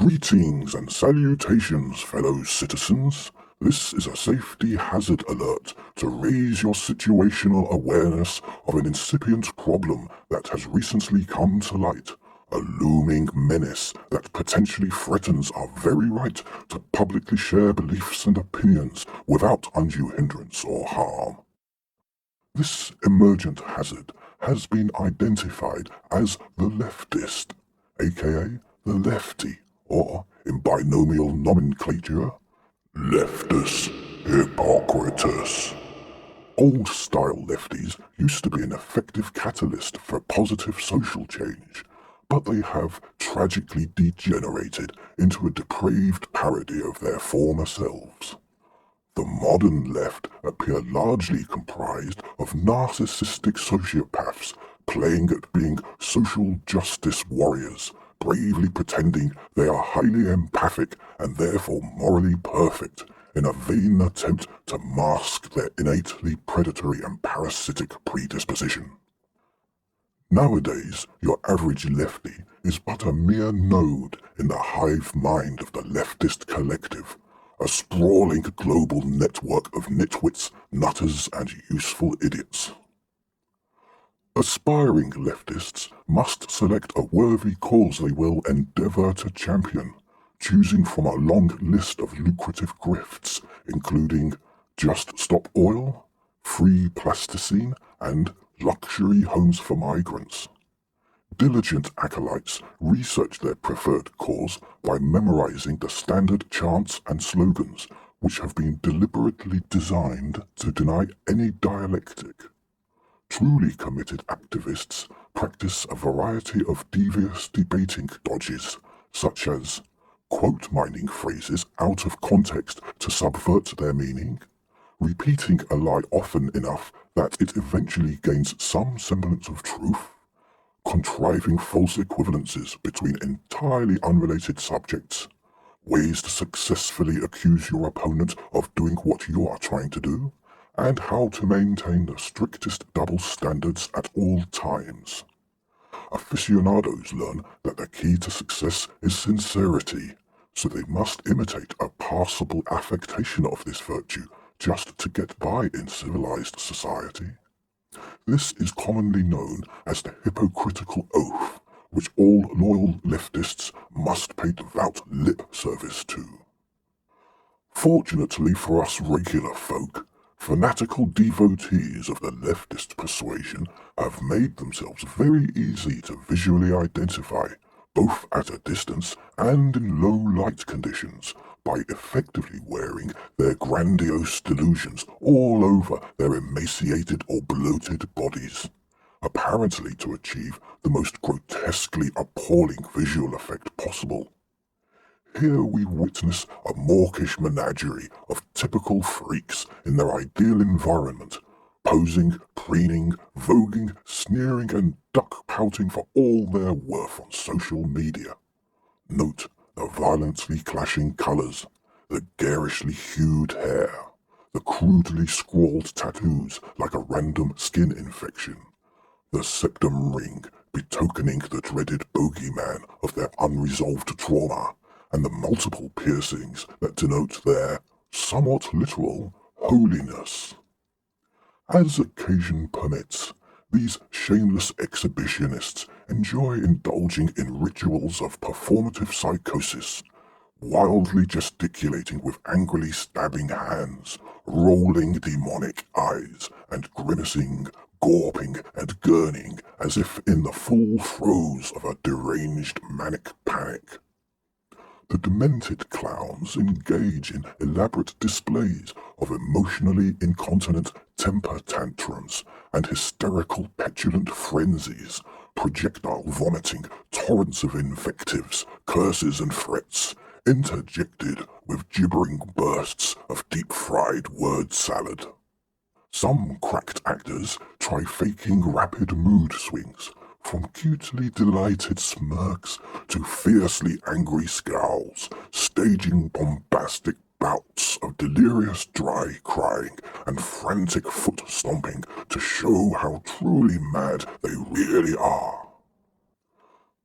Greetings and salutations, fellow citizens. This is a safety hazard alert to raise your situational awareness of an incipient problem that has recently come to light, a looming menace that potentially threatens our very right to publicly share beliefs and opinions without undue hindrance or harm. This emergent hazard has been identified as the leftist, aka the lefty, or, in binomial nomenclature, Leftus Hypocritus. Old-style lefties used to be an effective catalyst for positive social change, but they have tragically degenerated into a depraved parody of their former selves. The modern left appear largely comprised of narcissistic sociopaths playing at being social justice warriors, bravely pretending they are highly empathic and therefore morally perfect in a vain attempt to mask their innately predatory and parasitic predisposition. Nowadays, your average lefty is but a mere node in the hive mind of the leftist collective, a sprawling global network of nitwits, nutters, and useful idiots. Aspiring leftists must select a worthy cause they will endeavour to champion, choosing from a long list of lucrative grifts, including Just Stop Oil, Free Plasticine, and Luxury Homes for Migrants. Diligent acolytes research their preferred cause by memorizing the standard chants and slogans which have been deliberately designed to deny any dialectic. Truly committed activists practice a variety of devious debating dodges, such as quote-mining phrases out of context to subvert their meaning, repeating a lie often enough that it eventually gains some semblance of truth, contriving false equivalences between entirely unrelated subjects, ways to successfully accuse your opponent of doing what you are trying to do, and how to maintain the strictest double standards at all times. Aficionados learn that the key to success is sincerity, so they must imitate a passable affectation of this virtue just to get by in civilized society. This is commonly known as the hypocritical oath, which all loyal leftists must pay devout lip service to. Fortunately for us regular folk, fanatical devotees of the leftist persuasion have made themselves very easy to visually identify, both at a distance and in low light conditions, by effectively wearing their grandiose delusions all over their emaciated or bloated bodies, apparently to achieve the most grotesquely appalling visual effect possible. Here we witness a mawkish menagerie of typical freaks in their ideal environment, posing, preening, voguing, sneering, and duck-pouting for all their worth on social media. Note the violently clashing colours, the garishly hued hair, the crudely scrawled tattoos like a random skin infection, the septum ring betokening the dreaded bogeyman of their unresolved trauma, and the multiple piercings that denote their, somewhat literal, holiness. As occasion permits, these shameless exhibitionists enjoy indulging in rituals of performative psychosis, wildly gesticulating with angrily stabbing hands, rolling demonic eyes, and grimacing, gawping, and gurning as if in the full throes of a deranged manic panic. The demented clowns engage in elaborate displays of emotionally incontinent temper tantrums and hysterical petulant frenzies, projectile vomiting torrents of invectives, curses and threats, interjected with gibbering bursts of deep-fried word salad. Some cracked actors try faking rapid mood swings, from cutely delighted smirks to fiercely angry scowls, staging bombastic bouts of delirious dry crying and frantic foot stomping to show how truly mad they really are.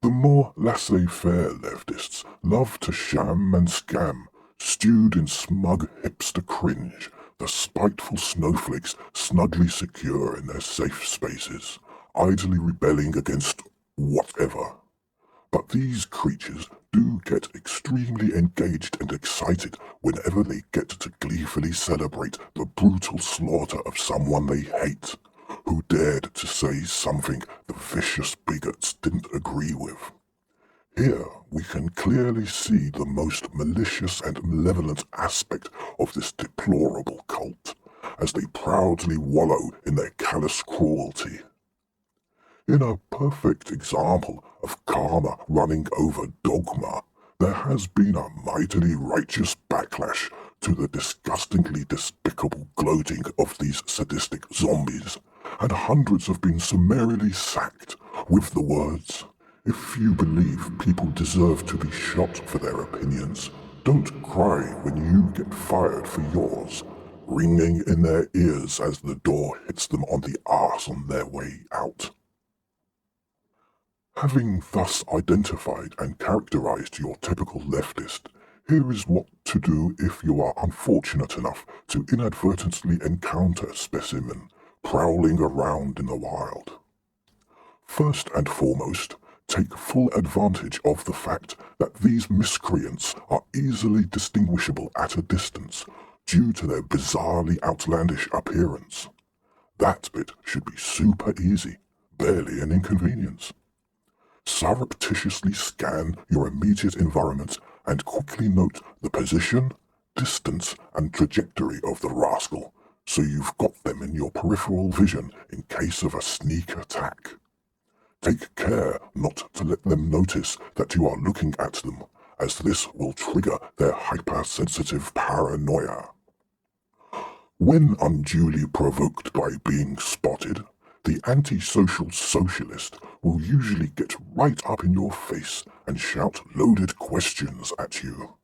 The more laissez-faire leftists love to sham and scam, stewed in smug hipster cringe, the spiteful snowflakes snugly secure in their safe spaces, idly rebelling against whatever. But these creatures do get extremely engaged and excited whenever they get to gleefully celebrate the brutal slaughter of someone they hate, who dared to say something the vicious bigots didn't agree with. Here we can clearly see the most malicious and malevolent aspect of this deplorable cult, as they proudly wallow in their callous cruelty. In a perfect example of karma running over dogma, there has been a mightily righteous backlash to the disgustingly despicable gloating of these sadistic zombies, and hundreds have been summarily sacked with the words, "If you believe people deserve to be shot for their opinions, don't cry when you get fired for yours," ringing in their ears as the door hits them on the arse on their way out. Having thus identified and characterized your typical leftist, here is what to do if you are unfortunate enough to inadvertently encounter a specimen prowling around in the wild. First and foremost, take full advantage of the fact that these miscreants are easily distinguishable at a distance due to their bizarrely outlandish appearance. That bit should be super easy, barely an inconvenience. Surreptitiously scan your immediate environment and quickly note the position, distance, and trajectory of the rascal, so you've got them in your peripheral vision in case of a sneak attack. Take care not to let them notice that you are looking at them, as this will trigger their hypersensitive paranoia. When unduly provoked by being spotted, the antisocial socialist will usually get right up in your face and shout loaded questions at you.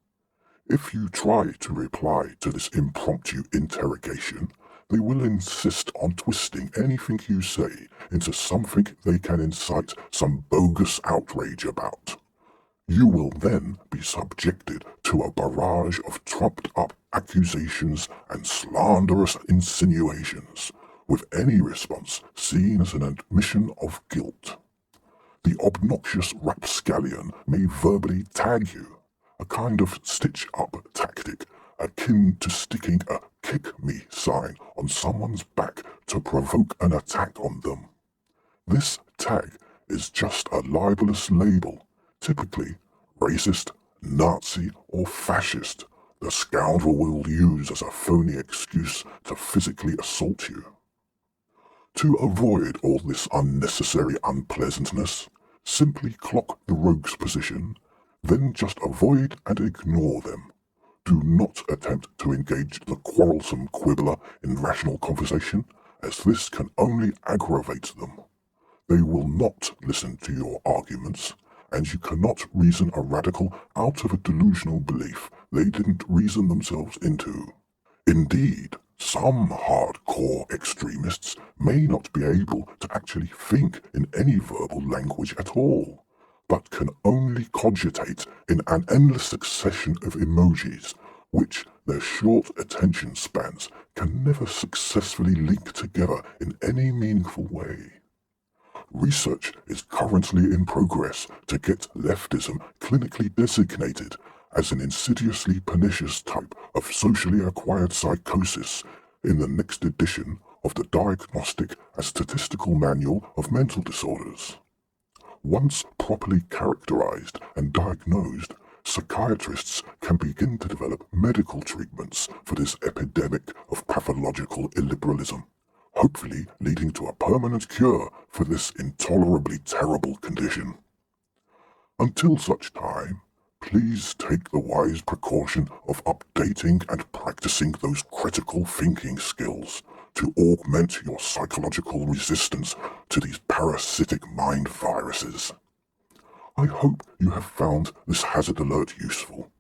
If you try to reply to this impromptu interrogation, they will insist on twisting anything you say into something they can incite some bogus outrage about. You will then be subjected to a barrage of trumped-up accusations and slanderous insinuations, with any response seen as an admission of guilt. The obnoxious rapscallion may verbally tag you, a kind of stitch-up tactic akin to sticking a "kick me" sign on someone's back to provoke an attack on them. This tag is just a libelous label, typically racist, Nazi, or fascist, the scoundrel will use as a phony excuse to physically assault you. To avoid all this unnecessary unpleasantness, simply clock the rogue's position, then just avoid and ignore them. Do not attempt to engage the quarrelsome quibbler in rational conversation, as this can only aggravate them. They will not listen to your arguments, and you cannot reason a radical out of a delusional belief they didn't reason themselves into. Indeed, some hardcore extremists may not be able to actually think in any verbal language at all, but can only cogitate in an endless succession of emojis, which their short attention spans can never successfully link together in any meaningful way. Research is currently in progress to get leftism clinically designated as an insidiously pernicious type of socially acquired psychosis in the next edition of the Diagnostic and Statistical Manual of Mental Disorders. Once properly characterized and diagnosed, psychiatrists can begin to develop medical treatments for this epidemic of pathological illiberalism, hopefully leading to a permanent cure for this intolerably terrible condition. Until such time, please take the wise precaution of updating and practicing those critical thinking skills to augment your psychological resistance to these parasitic mind viruses. I hope you have found this hazard alert useful.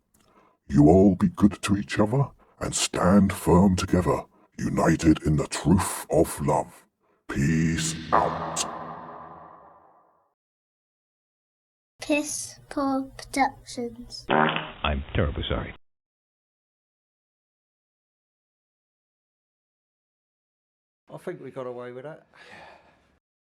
You all be good to each other and stand firm together, united in the truth of love. Peace out. Piss Poor Productions. I'm terribly sorry. I think we got away with that.